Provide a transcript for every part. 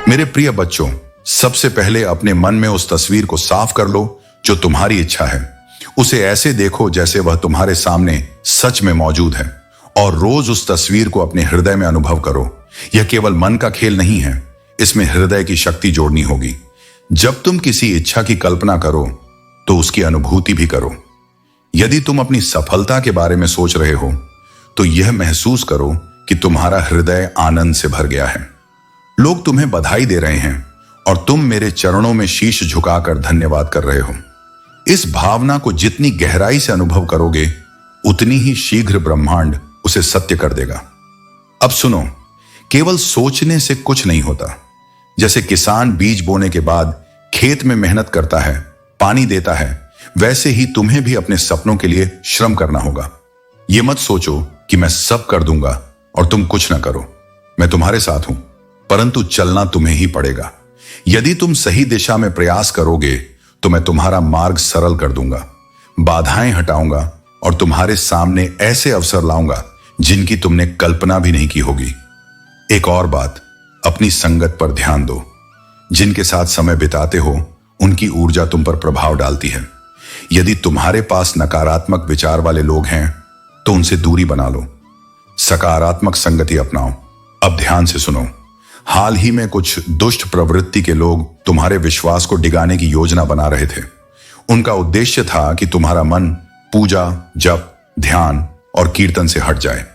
मेरे प्रिय बच्चों, सबसे पहले अपने मन में उस तस्वीर को साफ कर लो जो तुम्हारी इच्छा है। उसे ऐसे देखो जैसे वह तुम्हारे सामने सच में मौजूद है, और रोज उस तस्वीर को अपने हृदय में अनुभव करो। यह केवल मन का खेल नहीं है, इसमें हृदय की शक्ति जोड़नी होगी। जब तुम किसी इच्छा की कल्पना करो तो उसकी अनुभूति भी करो। यदि तुम अपनी सफलता के बारे में सोच रहे हो तो यह महसूस करो कि तुम्हारा हृदय आनंद से भर गया है। लोग तुम्हें बधाई दे रहे हैं और तुम मेरे चरणों में शीश झुकाकर धन्यवाद कर रहे हो। इस भावना को जितनी गहराई से अनुभव करोगे, उतनी ही शीघ्र ब्रह्मांड उसे सत्य कर देगा। अब सुनो, केवल सोचने से कुछ नहीं होता। जैसे किसान बीज बोने के बाद खेत में मेहनत करता है, पानी देता है, वैसे ही तुम्हें भी अपने सपनों के लिए श्रम करना होगा। यह मत सोचो कि मैं सब कर दूंगा और तुम कुछ ना करो। मैं तुम्हारे साथ हूं, परंतु चलना तुम्हें ही पड़ेगा। यदि तुम सही दिशा में प्रयास करोगे तो मैं तुम्हारा मार्ग सरल कर दूंगा, बाधाएं हटाऊंगा और तुम्हारे सामने ऐसे अवसर लाऊंगा जिनकी तुमने कल्पना भी नहीं की होगी। एक और बात, अपनी संगत पर ध्यान दो। जिनके साथ समय बिताते हो उनकी ऊर्जा तुम पर प्रभाव डालती है। यदि तुम्हारे पास नकारात्मक विचार वाले लोग हैं तो उनसे दूरी बना लो, सकारात्मक संगति अपनाओ। अब ध्यान से सुनो। हाल ही में कुछ दुष्ट प्रवृत्ति के लोग तुम्हारे विश्वास को डिगाने की योजना बना रहे थे। उनका उद्देश्य था कि तुम्हारा मन पूजा, जप, ध्यान और कीर्तन से हट जाए।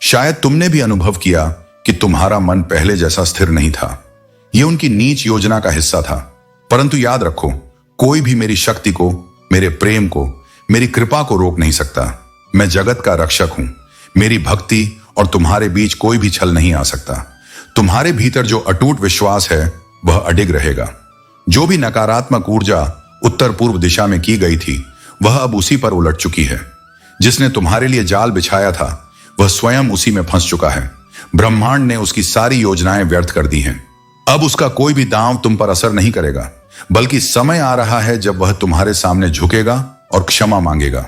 शायद तुमने भी अनुभव किया कि तुम्हारा मन पहले जैसा स्थिर नहीं था। यह उनकी नीच योजना का हिस्सा था। परंतु याद रखो, कोई भी मेरी शक्ति को, मेरे प्रेम को, मेरी कृपा को रोक नहीं सकता। मैं जगत का रक्षक हूं। मेरी भक्ति और तुम्हारे बीच कोई भी छल नहीं आ सकता। तुम्हारे भीतर जो अटूट विश्वास है वह अडिग रहेगा। जो भी नकारात्मक ऊर्जा उत्तर पूर्व दिशा में की गई थी वह अब उसी पर उलट चुकी है। जिसने तुम्हारे लिए जाल बिछाया था वह स्वयं उसी में फंस चुका है। ब्रह्मांड ने उसकी सारी योजनाएं व्यर्थ कर दी हैं। अब उसका कोई भी दांव तुम पर असर नहीं करेगा, बल्कि समय आ रहा है जब वह तुम्हारे सामने झुकेगा और क्षमा मांगेगा।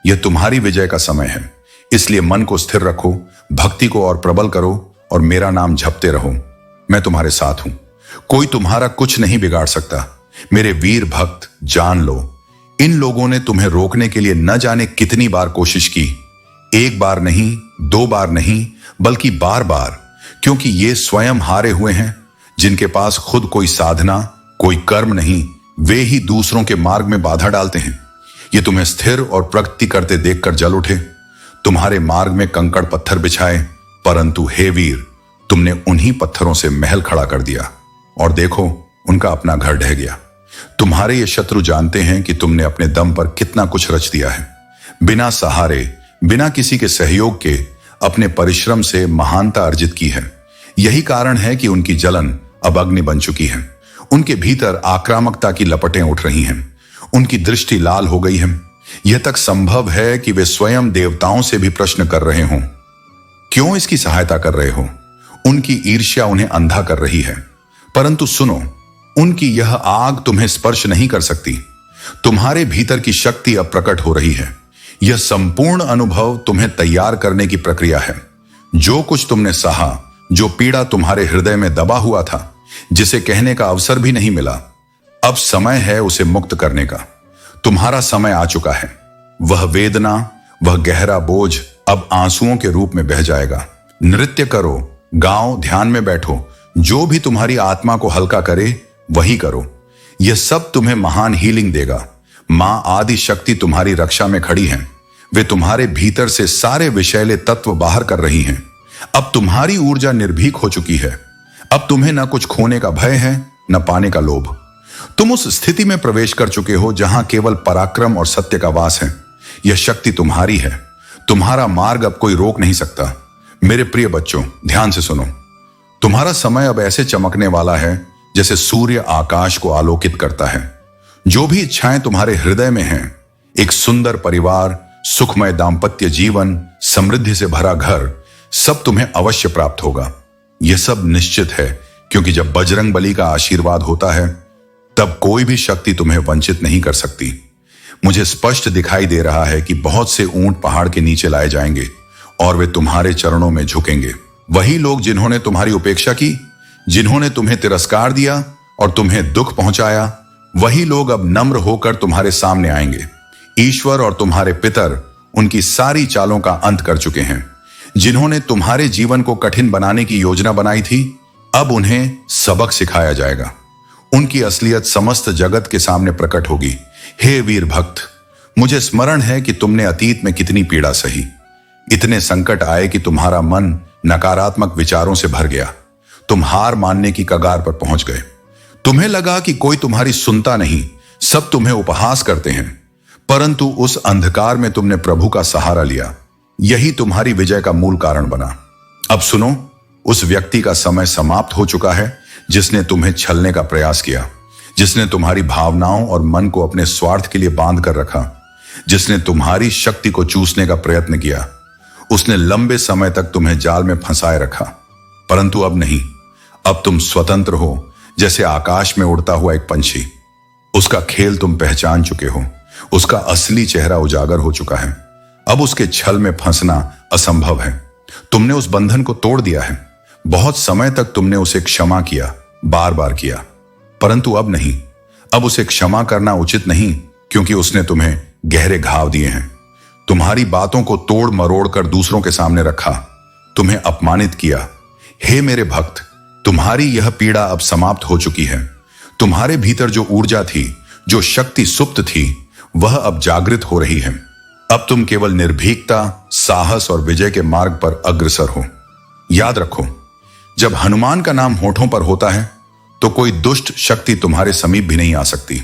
यह तुम्हारी विजय का समय है। इसलिए मन को स्थिर रखो, भक्ति को और प्रबल करो और मेरा नाम जपते रहो। मैं तुम्हारे साथ हूं। कोई तुम्हारा कुछ नहीं बिगाड़ सकता। मेरे वीर भक्त, जान लो, इन लोगों ने तुम्हें रोकने के लिए न जाने कितनी बार कोशिश की। एक बार नहीं, दो बार नहीं, बल्कि बार बार, क्योंकि ये स्वयं हारे हुए हैं। जिनके पास खुद कोई साधना, कोई कर्म नहीं, वे ही दूसरों के मार्ग में बाधा डालते हैं। ये तुम्हें स्थिर और प्रगति करते देखकर जल उठे, तुम्हारे मार्ग में कंकड़ पत्थर बिछाए, परंतु हे वीर, तुमने उन्हीं पत्थरों से महल खड़ा कर दिया और देखो, उनका अपना घर ढह गया। तुम्हारे ये शत्रु जानते हैं कि तुमने अपने दम पर कितना कुछ रच दिया है। बिना सहारे, बिना किसी के सहयोग के अपने परिश्रम से महानता अर्जित की है। यही कारण है कि उनकी जलन अब अग्नि बन चुकी है। उनके भीतर आक्रामकता की लपटें उठ रही हैं। उनकी दृष्टि लाल हो गई है। यह तक संभव है कि वे स्वयं देवताओं से भी प्रश्न कर रहे हों, क्यों इसकी सहायता कर रहे हो। उनकी ईर्ष्या उन्हें अंधा कर रही है। परंतु सुनो, उनकी यह आग तुम्हें स्पर्श नहीं कर सकती। तुम्हारे भीतर की शक्ति अब प्रकट हो रही है। यह संपूर्ण अनुभव तुम्हें तैयार करने की प्रक्रिया है। जो कुछ तुमने सहा, जो पीड़ा तुम्हारे हृदय में दबा हुआ था, जिसे कहने का अवसर भी नहीं मिला, अब समय है उसे मुक्त करने का। तुम्हारा समय आ चुका है। वह वेदना, वह गहरा बोझ अब आंसुओं के रूप में बह जाएगा। नृत्य करो, गाओ, ध्यान में बैठो। जो भी तुम्हारी आत्मा को हल्का करे वही करो। यह सब तुम्हें महान हीलिंग देगा। मां आदि शक्ति तुम्हारी रक्षा में खड़ी है। वे तुम्हारे भीतर से सारे विषैले तत्व बाहर कर रही हैं। अब तुम्हारी ऊर्जा निर्भीक हो चुकी है। अब तुम्हें न कुछ खोने का भय है, न पाने का लोभ। तुम उस स्थिति में प्रवेश कर चुके हो जहां केवल पराक्रम और सत्य का वास है। यह शक्ति तुम्हारी है। तुम्हारा मार्ग अब कोई रोक नहीं सकता। मेरे प्रिय बच्चों, ध्यान से सुनो। तुम्हारा समय अब ऐसे चमकने वाला है जैसे सूर्य आकाश को आलोकित करता है। जो भी इच्छाएं तुम्हारे हृदय में हैं, एक सुंदर परिवार, सुखमय दाम्पत्य जीवन, समृद्धि से भरा घर, सब तुम्हें अवश्य प्राप्त होगा। यह सब निश्चित है, क्योंकि जब बजरंग बली का आशीर्वाद होता है तब कोई भी शक्ति तुम्हें वंचित नहीं कर सकती। मुझे स्पष्ट दिखाई दे रहा है कि बहुत से ऊंट पहाड़ के नीचे लाए जाएंगे और वे तुम्हारे चरणों में झुकेंगे। वही लोग जिन्होंने तुम्हारी उपेक्षा की, जिन्होंने तुम्हें तिरस्कार दिया और तुम्हें दुख पहुंचाया, वही लोग अब नम्र होकर तुम्हारे सामने आएंगे। ईश्वर और तुम्हारे पितर उनकी सारी चालों का अंत कर चुके हैं। जिन्होंने तुम्हारे जीवन को कठिन बनाने की योजना बनाई थी, अब उन्हें सबक सिखाया जाएगा। उनकी असलियत समस्त जगत के सामने प्रकट होगी। हे वीर भक्त, मुझे स्मरण है कि तुमने अतीत में कितनी पीड़ा सही। इतने संकट आए कि तुम्हारा मन नकारात्मक विचारों से भर गया। तुम हार मानने की कगार पर पहुंच गए। तुम्हें लगा कि कोई तुम्हारी सुनता नहीं, सब तुम्हें उपहास करते हैं। परंतु उस अंधकार में तुमने प्रभु का सहारा लिया। यही तुम्हारी विजय का मूल कारण बना। अब सुनो, उस व्यक्ति का समय समाप्त हो चुका है जिसने तुम्हें छलने का प्रयास किया, जिसने तुम्हारी भावनाओं और मन को अपने स्वार्थ के लिए बांध कर रखा, जिसने तुम्हारी शक्ति को चूसने का प्रयत्न किया। उसने लंबे समय तक तुम्हें जाल में फंसाए रखा। परंतु अब नहीं, अब तुम स्वतंत्र हो, जैसे आकाश में उड़ता हुआ एक पंछी। उसका खेल तुम पहचान चुके हो। उसका असली चेहरा उजागर हो चुका है। अब उसके छल में फंसना असंभव है। तुमने उस बंधन को तोड़ दिया है। बहुत समय तक तुमने उसे क्षमा किया, बार बार किया, परंतु अब नहीं। अब उसे क्षमा करना उचित नहीं, क्योंकि उसने तुम्हें गहरे घाव दिए हैं। तुम्हारी बातों को तोड़ मरोड़ कर दूसरों के सामने रखा, तुम्हें अपमानित किया। हे मेरे भक्त, तुम्हारी यह पीड़ा अब समाप्त हो चुकी है। तुम्हारे भीतर जो ऊर्जा थी, जो शक्ति सुप्त थी, वह अब जागृत हो रही है। अब तुम केवल निर्भीकता, साहस और विजय के मार्ग पर अग्रसर हो। याद रखो, जब हनुमान का नाम होठों पर होता है तो कोई दुष्ट शक्ति तुम्हारे समीप भी नहीं आ सकती।